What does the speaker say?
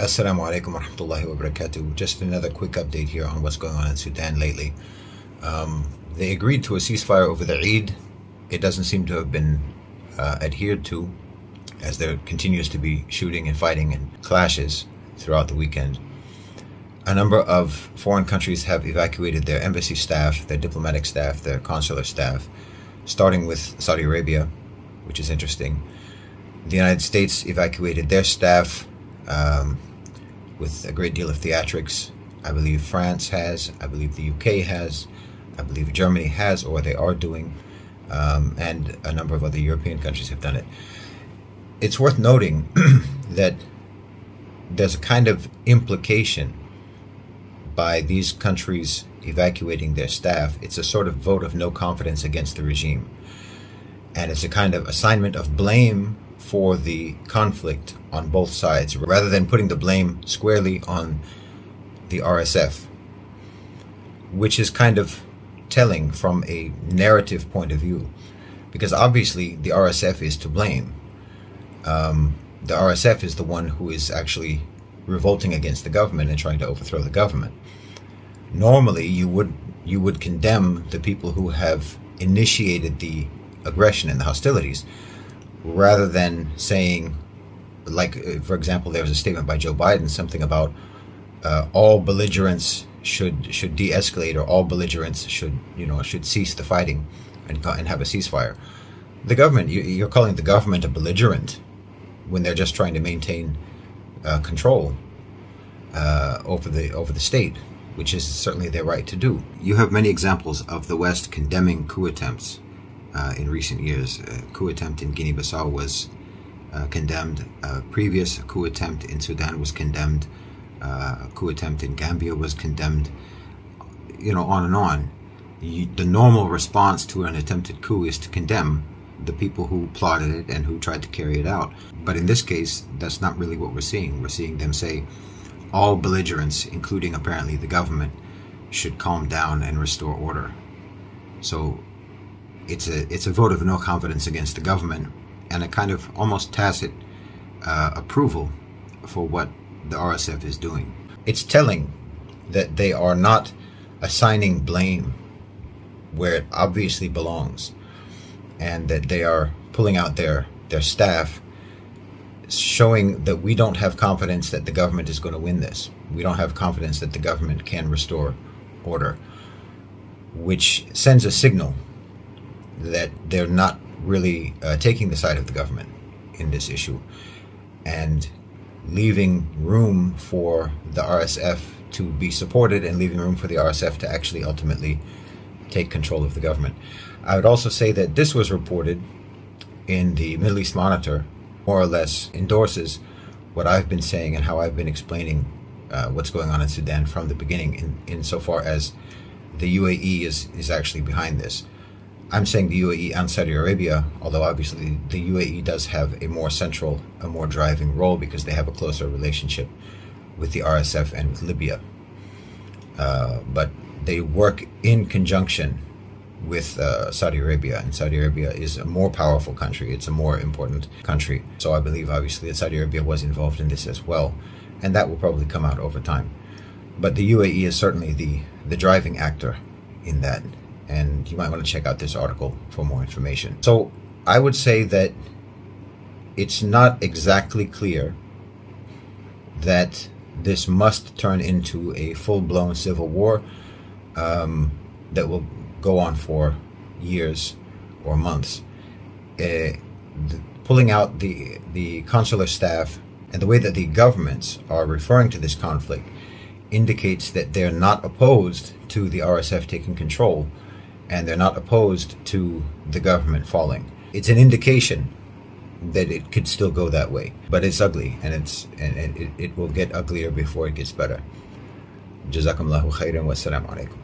Assalamu alaikum wa rahmatullahi wa barakatuh. Just another quick update here on what's going on in Sudan lately. They agreed to a ceasefire over the Eid. It doesn't seem to have been adhered to, as there continues to be shooting and fighting and clashes throughout the weekend. A number of foreign countries have evacuated their embassy staff, their diplomatic staff, their consular staff, starting with Saudi Arabia, which is interesting. The United States evacuated their staff with a great deal of theatrics. I believe France has, I believe the UK has, I believe Germany has, or they are doing, and a number of other European countries have done it. It's worth noting that there's a kind of implication by these countries evacuating their staff. It's a sort of vote of no confidence against the regime. And it's a kind of assignment of blame for the conflict on both sides, rather than putting the blame squarely on the RSF, which is kind of telling from a narrative point of view, because obviously the RSF is to blame. The RSF is the one who is actually revolting against the government and trying to overthrow the government. Normally you would condemn the people who have initiated the aggression and the hostilities, rather than saying, like, for example, there was a statement by Joe Biden, something about all belligerents should de-escalate, or all belligerents should cease the fighting and have a ceasefire. The government, you're calling the government a belligerent when they're just trying to maintain control over the state, which is certainly their right to do. You have many examples of the West condemning coup attempts in recent years. A coup attempt in Guinea-Bissau was condemned. A previous coup attempt in Sudan was condemned. A coup attempt in Gambia was condemned. On and on. The normal response to an attempted coup is to condemn the people who plotted it and who tried to carry it out. But in this case, that's not really what we're seeing. We're seeing them say all belligerents, including apparently the government, should calm down and restore order. So it's a vote of no confidence against the government, and a kind of almost tacit approval for what the RSF is doing. It's telling that they are not assigning blame where it obviously belongs, and that they are pulling out their staff, showing that we don't have confidence that the government is going to win this. We don't have confidence that the government can restore order, which sends a signal that they're not really taking the side of the government in this issue, and leaving room for the RSF to be supported, and leaving room for the RSF to actually ultimately take control of the government. I would also say that this was reported in the Middle East Monitor, more or less endorses what I've been saying and how I've been explaining what's going on in Sudan from the beginning, insofar as the UAE is actually behind this. I'm saying the UAE and Saudi Arabia, although obviously the UAE does have a more central, a more driving role, because they have a closer relationship with the RSF and with Libya. But they work in conjunction with Saudi Arabia, and Saudi Arabia is a more powerful country. It's a more important country. So I believe obviously that Saudi Arabia was involved in this as well, and that will probably come out over time. But the UAE is certainly the driving actor in that, and you might want to check out this article for more information. So I would say that it's not exactly clear that this must turn into a full-blown civil war that will go on for years or months. Pulling out the consular staff and the way that the governments are referring to this conflict indicates that they're not opposed to the RSF taking control, and they're not opposed to the government falling. It's an indication that it could still go that way, but it's ugly, and it will get uglier before it gets better. Jazakumullahu khairan wa assalamu alaikum.